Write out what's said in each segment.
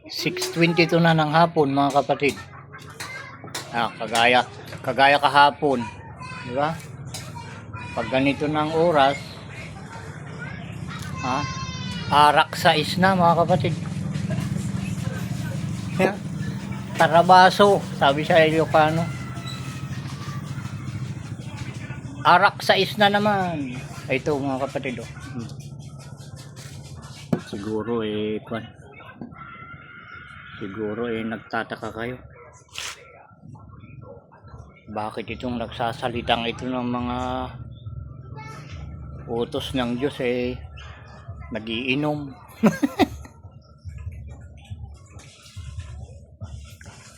6:22 na ng hapon mga kapatid. Kagaya kahapon, di ba? Pag ganito ng oras, arak 6 na mga kapatid. Tarabaso, sabi sa Ilocano. Arak 6 na naman. Ito mga kapatid, oh. Siguro nagtataka kayo. Bakit itong nagsasalitang ito ng mga utos ng Diyos nagiinom?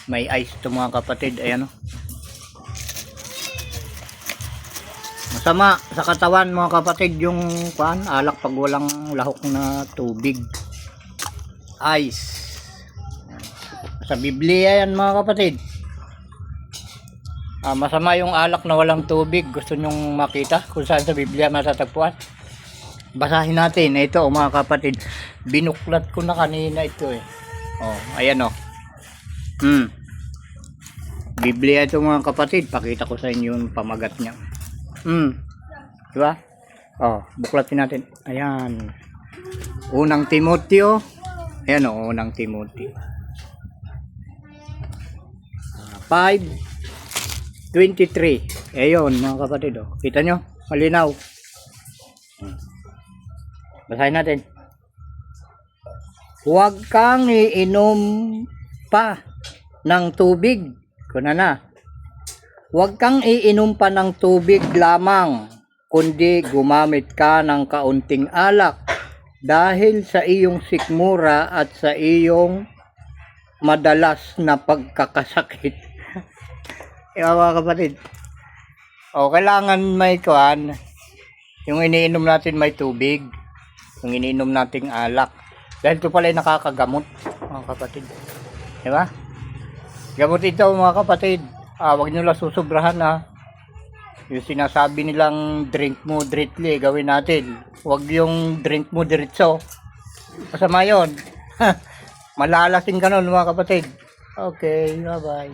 May ice to mga kapatid, ayan, oh. Masama sa katawan mga kapatid yung alak pag walang lahok na tubig. Ice. Sa Biblia yan mga kapatid. Masama yung alak na walang tubig. Gusto nyong makita kung saan sa Biblia matatagpuan? Basahin natin. Ito mga kapatid. Binuklat ko na kanina ito ayan Biblia ito mga kapatid. Pakita ko sa inyo yung pamagat niya. Diba? Buklatin natin. Ayan. Unang Timoteo. Ayan Unang Timoteo 5:23. Ayun mga kapatid, kita nyo? Malinaw. Basahin natin. Huwag kang iinom pa ng tubig. Kuna na. Huwag kang iinom pa ng tubig lamang, kundi gumamit ka ng kaunting alak dahil sa iyong sikmura at sa iyong madalas na pagkakasakit. Mga kapatid, kailangan may yung iniinom natin may tubig, yung iniinom nating alak, dahil ito pala nakakagamot mga kapatid, diba? Gamot ito mga kapatid. Wag nyo lang susubrahan yung sinasabi nilang drink moderately, gawin natin. Wag yung drink mo diretso, masama yun. Malalasing ka nun mga kapatid. Okay, bye bye.